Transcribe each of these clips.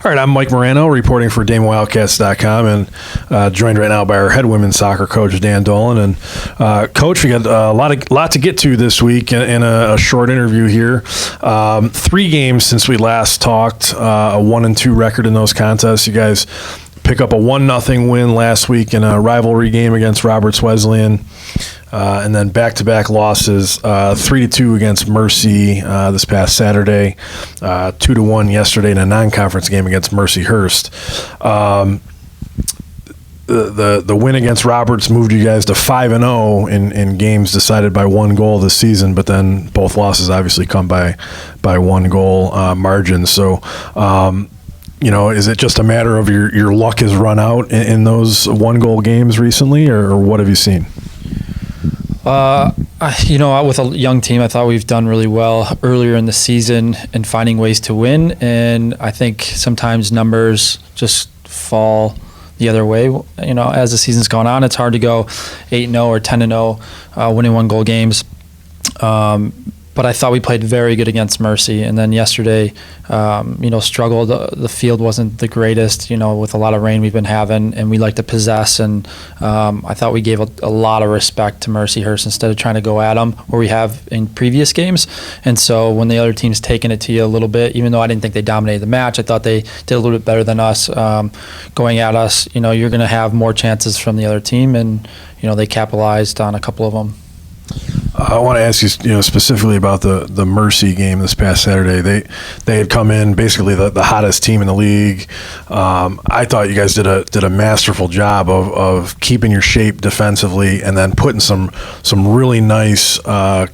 All right, I'm Mike Morano, reporting for DameWildcats.com, and joined right now by our head women's soccer coach, Dan Dolan. And Coach, we got a lot to get to this week in a short interview here. 3 games since we last talked, a 1-2 record in those contests. You guys pick up a 1-0 win last week in a rivalry game against Roberts Wesleyan. And then back-to-back losses, 3-2 against Mercy this past Saturday, 2-1 yesterday in a non-conference game against Mercyhurst. The win against Roberts moved you guys to 5-0 in games decided by 1 goal this season, but then both losses obviously come by 1 goal margin. So, is it just a matter of your luck has run out in those 1-goal games recently, or what have you seen? With a young team, I thought we've done really well earlier in the season in finding ways to win. And I think sometimes numbers just fall the other way. As the season's gone on, it's hard to go 8-0 or 10-0, winning 1-goal games. But I thought we played very good against Mercy. And then yesterday, struggled. The field wasn't the greatest, with a lot of rain we've been having, and we like to possess. And I thought we gave a lot of respect to Mercyhurst instead of trying to go at them where we have in previous games. And so when the other team's taking it to you a little bit, even though I didn't think they dominated the match, I thought they did a little bit better than us going at us. You're going to have more chances from the other team, and, they capitalized on a couple of them. I want to ask you, specifically about the Mercy game this past Saturday. They had come in basically the hottest team in the league. I thought you guys did a masterful job of keeping your shape defensively and then putting some really nice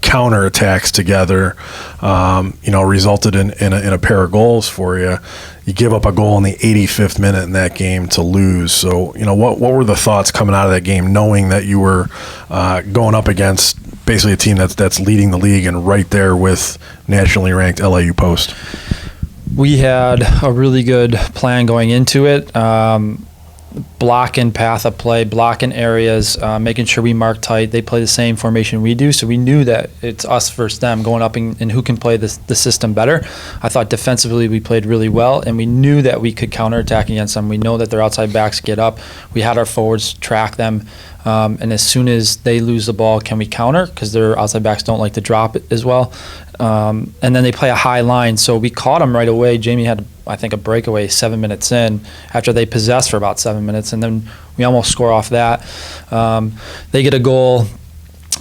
counter attacks together. Resulted in a pair of goals for you. You give up a goal in the 85th minute in that game to lose. So, what were the thoughts coming out of that game, knowing that you were going up against basically a team that's leading the league and right there with nationally ranked LIU Post? We had a really good plan going into it. Blocking path of play, blocking areas, making sure we mark tight. They play the same formation we do, so we knew that it's us versus them going up and who can play the system better. I thought defensively we played really well, and we knew that we could counterattack against them. We know that their outside backs get up. We had our forwards track them, and as soon as they lose the ball, can we counter? Because their outside backs don't like to drop it as well. And then they play a high line, so we caught them right away. Jamie had, I think, a breakaway 7 minutes in after they possessed for about 7 minutes, and then we almost score off that. They get a goal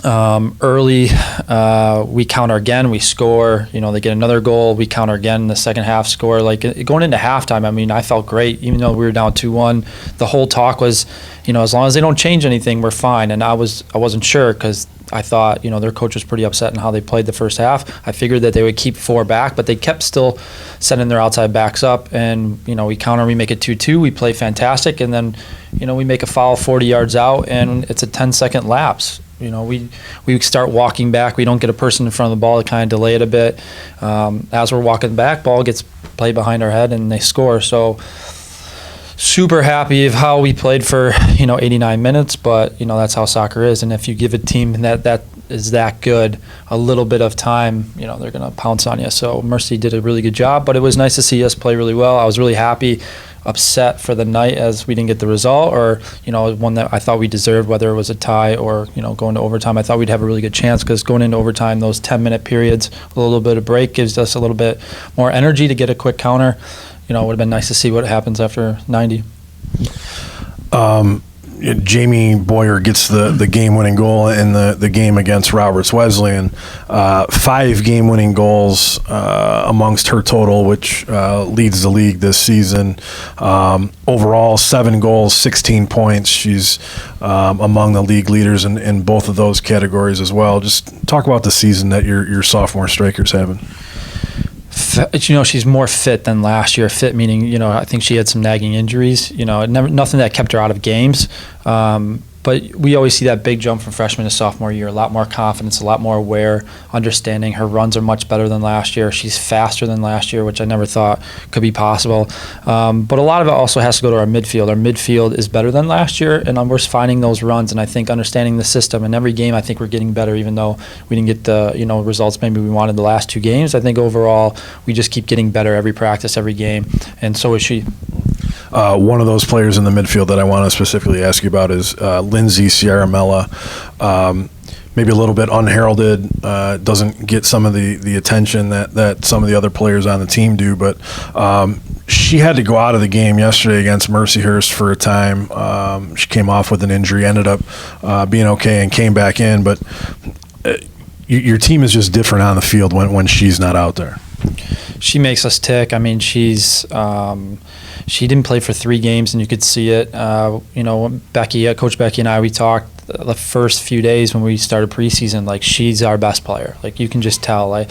early. We counter again. We score. They get another goal. We counter again in the second half, score. Going into halftime, I felt great. Even though we were down 2-1, the whole talk was, as long as they don't change anything, we're fine. And I wasn't sure because I thought, their coach was pretty upset in how they played the first half. I figured that they would keep 4 back, but they kept still setting their outside backs up. And, we counter, we make it 2-2. We play fantastic. And then, we make a foul 40 yards out, and it's a 10-second lapse. We start walking back. We don't get a person in front of the ball to kind of delay it a bit. As we're walking back, ball gets played behind our head, and they score. So super happy of how we played for 89 minutes, but that's how soccer is. And if you give a team that is that good a little bit of time, they're going to pounce on you. So Mercy did a really good job, but it was nice to see us play really well. I was really happy. Upset for the night as we didn't get the result, or one that I thought we deserved, whether it was a tie or going to overtime. I thought we'd have a really good chance because going into overtime, those 10-minute periods, a little bit of break gives us a little bit more energy to get a quick counter. It would have been nice to see what happens after 90. Jamie Boyer gets the game-winning goal in the game against Roberts Wesleyan. 5 game-winning goals amongst her total, which leads the league this season. Overall, 7 goals, 16 points. She's among the league leaders in both of those categories as well. Just talk about the season that your sophomore striker's having. She's more fit than last year. Fit meaning, I think she had some nagging injuries. Nothing that kept her out of games. But we always see that big jump from freshman to sophomore year, a lot more confidence, a lot more aware, understanding. Her runs are much better than last year. She's faster than last year, which I never thought could be possible. But a lot of it also has to go to our midfield. Our midfield is better than last year, and we're finding those runs, and I think understanding the system. And every game, I think we're getting better, even though we didn't get the results maybe we wanted the last 2 games. I think overall, we just keep getting better every practice, every game, and so is she. One of those players in the midfield that I want to specifically ask you about is Lindsay Sierra-Mella. Maybe a little bit unheralded, doesn't get some of the attention that some of the other players on the team do, but she had to go out of the game yesterday against Mercyhurst for a time. She came off with an injury, ended up being okay and came back in, but your team is just different on the field when she's not out there. She makes us tick. I mean, she didn't play for 3 games, and you could see it. Coach Becky and I, we talked the first few days when we started preseason. Like, she's our best player. Like, you can just tell. Like,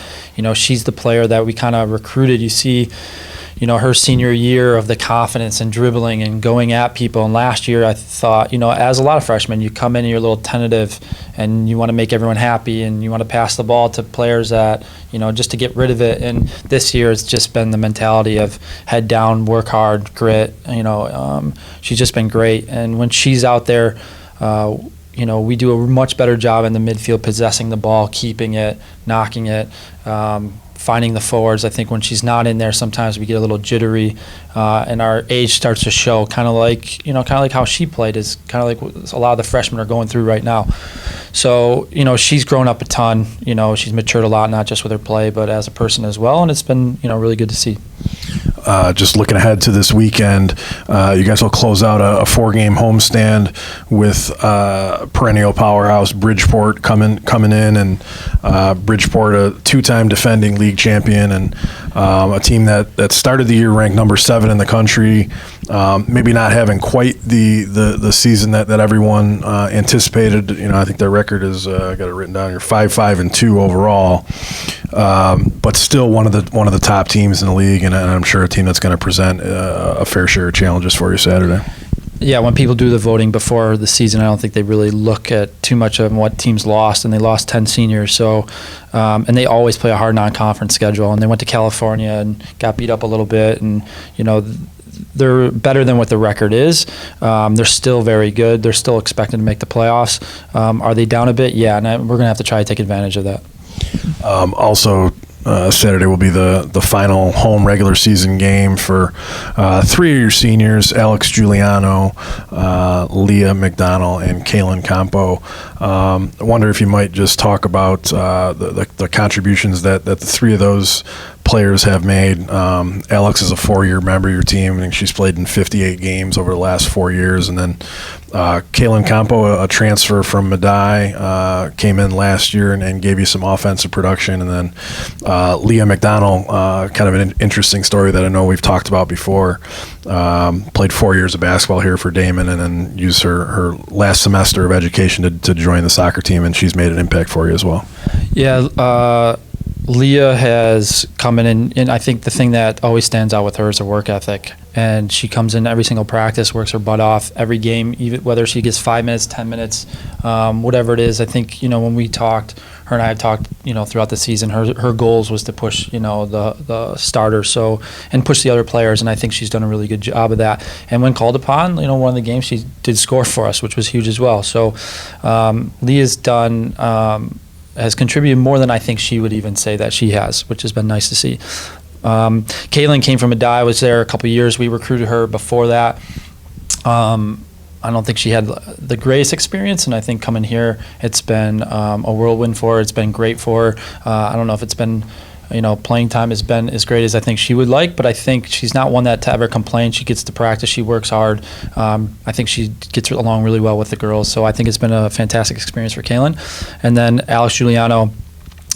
she's the player that we kind of recruited. You see, her senior year of the confidence and dribbling and going at people. And last year, I thought, as a lot of freshmen, you come in and you're a little tentative and you want to make everyone happy and you want to pass the ball to players that, just to get rid of it. And this year, it's just been the mentality of head down, work hard, grit. She's just been great. And when she's out there, we do a much better job in the midfield, possessing the ball, keeping it, knocking it, finding the forwards. I think when she's not in there, sometimes we get a little jittery, and our age starts to show. Kind of like how she played is kind of like what a lot of the freshmen are going through right now. So she's grown up a ton. She's matured a lot, not just with her play, but as a person as well. And it's been really good to see. Just looking ahead to this weekend, you guys will close out a 4-game homestand with perennial powerhouse Bridgeport coming in, and Bridgeport, a 2-time defending league champion, and a team that started the year ranked number 7 in the country. Maybe not having quite the season that everyone anticipated. I think their record is I got it written down here, 5-5-2 overall, but still one of the top teams in the league, and I'm sure a team that's going to present a fair share of challenges for you Saturday. Yeah, when people do the voting before the season, I don't think they really look at too much of what teams lost, and they lost 10 seniors. So, and they always play a hard non-conference schedule, and they went to California and got beat up a little bit, and they're better than what the record is. They're still very good. They're still expected to make the playoffs. Are they down a bit? Yeah, and we're going to have to try to take advantage of that. Also, Saturday will be the final home regular season game for 3 of your seniors: Alex Giuliano, Leah McDonald, and Kaylin Campo. I wonder if you might just talk about the contributions that the 3 of those players have made. Alex is a 4-year member of your team. I think she's played in 58 games over the last 4 years. And then Kaylin Campo, a transfer from Medaille, came in last year and gave you some offensive production. And then Leah McDonald, kind of an interesting story that I know we've talked about before. Played 4 years of basketball here for Damon, and then used her last semester of education to join the soccer team, and she's made an impact for you as well. Yeah, Leah has come in, and I think the thing that always stands out with her is her work ethic. And she comes in every single practice, works her butt off every game, even whether she gets 5 minutes, 10 minutes, whatever it is. I think, when we talked, her and I had talked, throughout the season, her goals was to push, the starters, and push the other players. And I think she's done a really good job of that. And when called upon, one of the games she did score for us, which was huge as well. So Leah's done, has contributed more than I think she would even say that she has, which has been nice to see. Kaylin came from Medaille, was there a couple of years. We recruited her before that. I don't think she had the greatest experience, and I think coming here, it's been a whirlwind for her. It's been great for her. I don't know if it's been, playing time has been as great as I think she would like, but I think she's not one that to ever complain. She gets to practice. She works hard. I think she gets along really well with the girls, so I think it's been a fantastic experience for Kaylin. And then Alex Giuliano,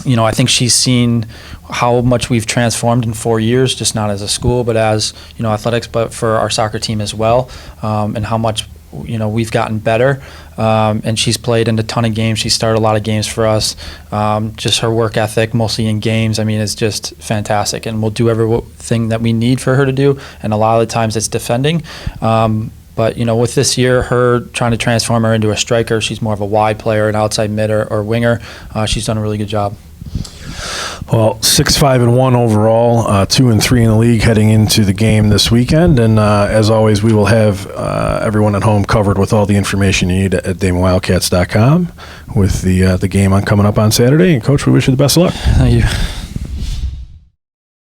I think she's seen how much we've transformed in 4 years, just not as a school, but as, athletics, but for our soccer team as well, and how much, we've gotten better. And she's played in a ton of games. She started a lot of games for us. Just her work ethic, mostly in games, is just fantastic. And we'll do everything that we need for her to do. And a lot of the times it's defending. But, with this year, her trying to transform her into a striker, she's more of a wide player, an outside mid or winger. She's done a really good job. Well, 6-5-1 overall, 2-3 in the league heading into the game this weekend. And as always, we will have everyone at home covered with all the information you need at DamonWildcats.com with the game coming up on Saturday. And Coach, we wish you the best of luck. Thank you.